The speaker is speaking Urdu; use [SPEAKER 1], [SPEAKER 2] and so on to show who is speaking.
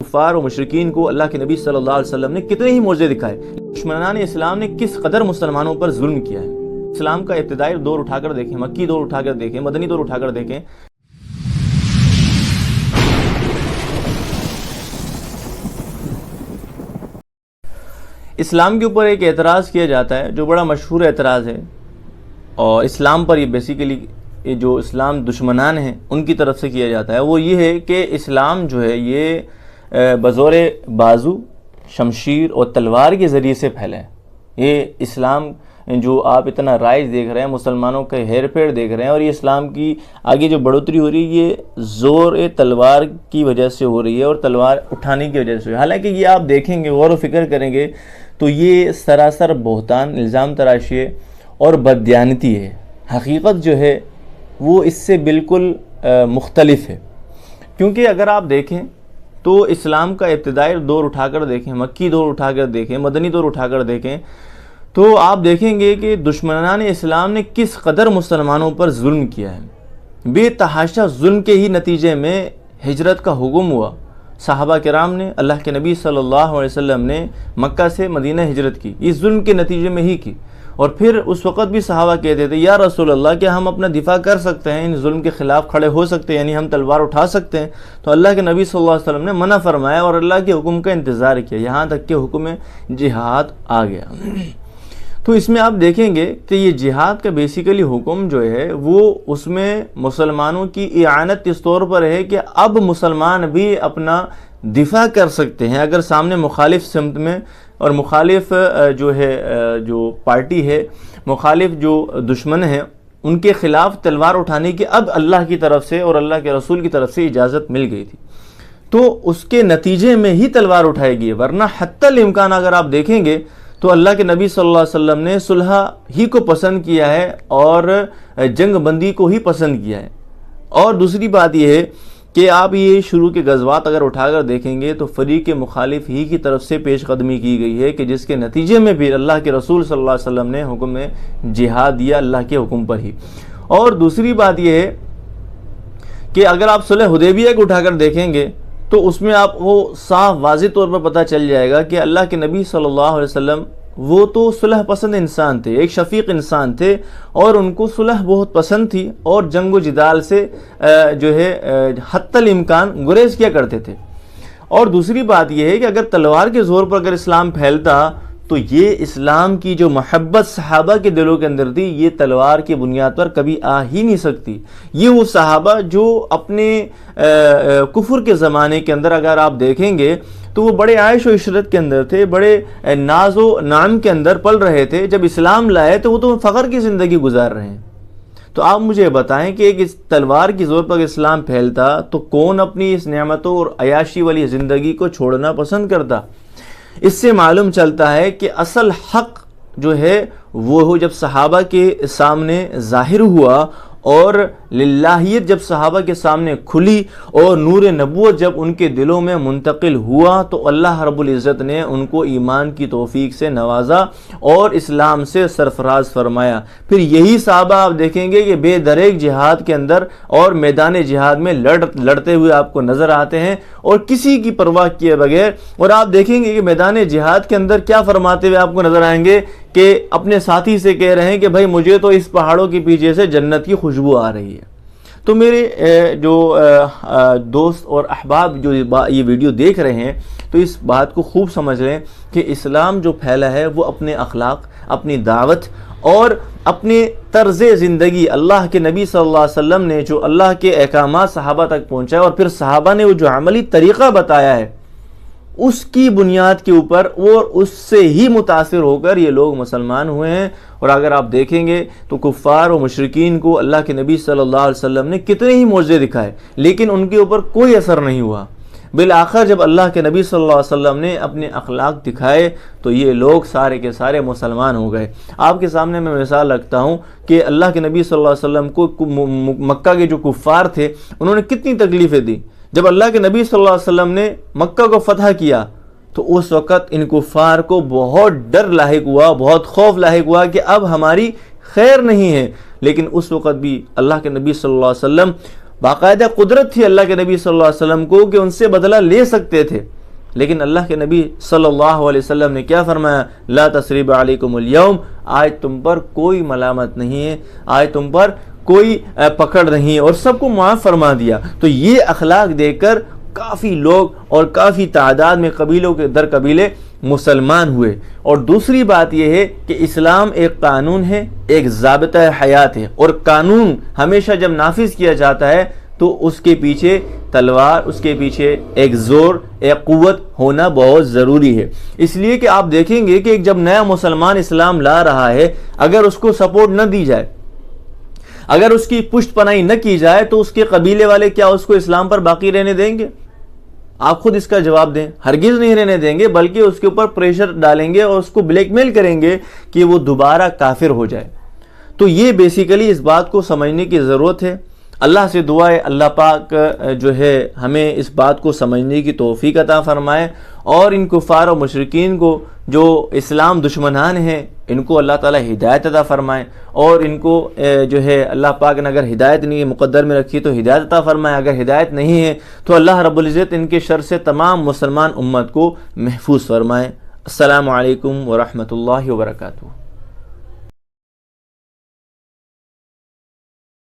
[SPEAKER 1] کفار و مشرکین کو اللہ کے نبی صلی اللہ علیہ وسلم نے کتنے ہی معجزے دکھائے، دشمنان اسلام نے کس قدر مسلمانوں پر ظلم کیا ہے۔ اسلام کا ابتدائی دور اٹھا کر دیکھیں، مکی دور اٹھا کر دیکھیں، مدنی دور اٹھا کر دیکھیں، اسلام کے اوپر ایک اعتراض کیا جاتا ہے جو بڑا مشہور اعتراض ہے، اور اسلام پر یہ بیسیکلی جو اسلام دشمنان ہیں ان کی طرف سے کیا جاتا ہے، وہ یہ ہے کہ اسلام جو ہے یہ بزور بازو، شمشیر اور تلوار کے ذریعے سے پھیلا ہے۔ یہ اسلام جو آپ اتنا رائج دیکھ رہے ہیں، مسلمانوں کا ہیر پھیر دیکھ رہے ہیں، اور یہ اسلام کی آگے جو بڑھوتری ہو رہی ہے یہ زور تلوار کی وجہ سے ہو رہی ہے اور تلوار اٹھانے کی وجہ سے۔ حالانکہ یہ آپ دیکھیں گے، غور و فکر کریں گے تو یہ سراسر بہتان، الزام تراشی ہے اور بددیانتی ہے۔ حقیقت جو ہے وہ اس سے بالکل مختلف ہے، کیونکہ اگر آپ دیکھیں تو اسلام کا ابتدائی دور اٹھا کر دیکھیں، مکی دور اٹھا کر دیکھیں، مدنی دور اٹھا کر دیکھیں، تو آپ دیکھیں گے کہ دشمنان اسلام نے کس قدر مسلمانوں پر ظلم کیا ہے۔ بے تحاشا ظلم کے ہی نتیجے میں ہجرت کا حکم ہوا۔ صحابہ کرام نے، اللہ کے نبی صلی اللہ علیہ وسلم نے مکہ سے مدینہ ہجرت کی، اس ظلم کے نتیجے میں ہی کی، اور پھر اس وقت بھی صحابہ کہتے تھے یا رسول اللہ کیا ہم اپنا دفاع کر سکتے ہیں، ان ظلم کے خلاف کھڑے ہو سکتے ہیں، یعنی ہم تلوار اٹھا سکتے ہیں؟ تو اللہ کے نبی صلی اللہ علیہ وسلم نے منع فرمایا اور اللہ کے حکم کا انتظار کیا، یہاں تک کہ حکم جہاد آ گیا۔ تو اس میں آپ دیکھیں گے کہ یہ جہاد کا بیسیکلی حکم جو ہے وہ اس میں مسلمانوں کی اعانت اس طور پر ہے کہ اب مسلمان بھی اپنا دفاع کر سکتے ہیں اگر سامنے مخالف سمت میں اور مخالف جو ہے جو پارٹی ہے، مخالف جو دشمن ہیں، ان کے خلاف تلوار اٹھانے کی اب اللہ کی طرف سے اور اللہ کے رسول کی طرف سے اجازت مل گئی تھی، تو اس کے نتیجے میں ہی تلوار اٹھائے گی، ورنہ حتی الامکان اگر آپ دیکھیں گے تو اللہ کے نبی صلی اللہ علیہ وسلم نے صلح ہی کو پسند کیا ہے اور جنگ بندی کو ہی پسند کیا ہے۔ اور دوسری بات یہ ہے کہ آپ یہ شروع کے غزوات اگر اٹھا کر دیکھیں گے تو فریق مخالف ہی کی طرف سے پیش قدمی کی گئی ہے کہ جس کے نتیجے میں بھی اللہ کے رسول صلی اللہ علیہ وسلم نے حکم جہاد دیا اللہ کے حکم پر ہی۔ اور دوسری بات یہ ہے کہ اگر آپ صلح حدیبیہ کو اٹھا کر دیکھیں گے تو اس میں آپ کو صاف واضح طور پر پتہ چل جائے گا کہ اللہ کے نبی صلی اللہ علیہ وسلم وہ تو صلح پسند انسان تھے، ایک شفیق انسان تھے، اور ان کو صلح بہت پسند تھی اور جنگ و جدال سے جو ہے حتی الامکان گریز کیا کرتے تھے۔ اور دوسری بات یہ ہے کہ اگر تلوار کے زور پر اگر اسلام پھیلتا تو یہ اسلام کی جو محبت صحابہ کے دلوں کے اندر تھی یہ تلوار کی بنیاد پر کبھی آ ہی نہیں سکتی۔ یہ وہ صحابہ جو اپنے کفر کے زمانے کے اندر اگر آپ دیکھیں گے تو وہ بڑے عیش و عشرت کے اندر تھے، بڑے ناز و نعم کے اندر پل رہے تھے، جب اسلام لائے تو وہ تو فخر کی زندگی گزار رہے ہیں۔ تو آپ مجھے بتائیں کہ ایک اس تلوار کی زور پر اسلام پھیلتا تو کون اپنی اس نعمتوں اور عیاشی والی زندگی کو چھوڑنا پسند کرتا؟ اس سے معلوم چلتا ہے کہ اصل حق جو ہے وہ جب صحابہ کے سامنے ظاہر ہوا اور للہیت جب صحابہ کے سامنے کھلی اور نور نبوت جب ان کے دلوں میں منتقل ہوا تو اللہ رب العزت نے ان کو ایمان کی توفیق سے نوازا اور اسلام سے سرفراز فرمایا۔ پھر یہی صحابہ آپ دیکھیں گے کہ بے دریغ جہاد کے اندر اور میدان جہاد میں لڑتے ہوئے آپ کو نظر آتے ہیں اور کسی کی پرواہ کیے بغیر، اور آپ دیکھیں گے کہ میدان جہاد کے اندر کیا فرماتے ہوئے آپ کو نظر آئیں گے کہ اپنے ساتھی سے کہہ رہے ہیں کہ بھائی مجھے تو اس پہاڑوں کے پیچھے سے جنت کی خوشبو آ رہی ہے۔ تو میرے جو دوست اور احباب جو یہ ویڈیو دیکھ رہے ہیں تو اس بات کو خوب سمجھ لیں کہ اسلام جو پھیلا ہے وہ اپنے اخلاق، اپنی دعوت اور اپنے طرز زندگی، اللہ کے نبی صلی اللہ علیہ وسلم نے جو اللہ کے احکامات صحابہ تک پہنچائے اور پھر صحابہ نے وہ جو عملی طریقہ بتایا ہے اس کی بنیاد کے اوپر اور اس سے ہی متاثر ہو کر یہ لوگ مسلمان ہوئے ہیں۔ اور اگر آپ دیکھیں گے تو کفار و مشرکین کو اللہ کے نبی صلی اللہ علیہ وسلم نے کتنے ہی معجزے دکھائے لیکن ان کے اوپر کوئی اثر نہیں ہوا۔ بالآخر جب اللہ کے نبی صلی اللہ علیہ وسلم نے اپنے اخلاق دکھائے تو یہ لوگ سارے کے سارے مسلمان ہو گئے۔ آپ کے سامنے میں مثال رکھتا ہوں کہ اللہ کے نبی صلی اللہ علیہ وسلم کو مکہ کے جو کفار تھے انہوں نے کتنی تکلیفیں دی۔ جب اللہ کے نبی صلی اللہ علیہ وسلم نے مکہ کو فتح کیا تو اس وقت ان کفار کو بہت ڈر لاحق ہوا، بہت خوف لاحق ہوا کہ اب ہماری خیر نہیں ہے، لیکن اس وقت بھی اللہ کے نبی صلی اللہ علیہ وسلم باقاعدہ قدرت تھی اللہ کے نبی صلی اللہ علیہ وسلم کو کہ ان سے بدلہ لے سکتے تھے، لیکن اللہ کے نبی صلی اللہ علیہ وسلم نے کیا فرمایا؟ لا تثریب علیکم اليوم، آج تم پر کوئی ملامت نہیں ہے، آج تم پر کوئی پکڑ نہیں ہے، اور سب کو معاف فرما دیا۔ تو یہ اخلاق دیکھ کر کافی لوگ اور کافی تعداد میں قبیلوں کے در قبیلے مسلمان ہوئے۔ اور دوسری بات یہ ہے کہ اسلام ایک قانون ہے، ایک ضابطہ حیات ہے، اور قانون ہمیشہ جب نافذ کیا جاتا ہے تو اس کے پیچھے تلوار، اس کے پیچھے ایک زور، ایک قوت ہونا بہت ضروری ہے۔ اس لیے کہ آپ دیکھیں گے کہ جب نیا مسلمان اسلام لا رہا ہے، اگر اس کو سپورٹ نہ دی جائے، اگر اس کی پشت پناہی نہ کی جائے، تو اس کے قبیلے والے کیا اس کو اسلام پر باقی رہنے دیں گے؟ آپ خود اس کا جواب دیں۔ ہرگز نہیں رہنے دیں گے، بلکہ اس کے اوپر پریشر ڈالیں گے اور اس کو بلیک میل کریں گے کہ وہ دوبارہ کافر ہو جائے۔ تو یہ بیسیکلی اس بات کو سمجھنے کی ضرورت ہے۔ اللہ سے دعا ہے اللہ پاک جو ہے ہمیں اس بات کو سمجھنے کی توفیق عطا فرمائے، اور ان کفار و مشرکین کو جو اسلام دشمنان ہیں ان کو اللہ تعالی ہدایت عطا فرمائے، اور ان کو جو ہے اللہ پاک نے اگر ہدایت نہیں مقدر میں رکھی تو ہدایت عطا فرمائے، اگر ہدایت نہیں ہے تو اللہ رب العزت ان کے شر سے تمام مسلمان امت کو محفوظ فرمائے۔ السلام علیکم ورحمۃ اللہ وبرکاتہ۔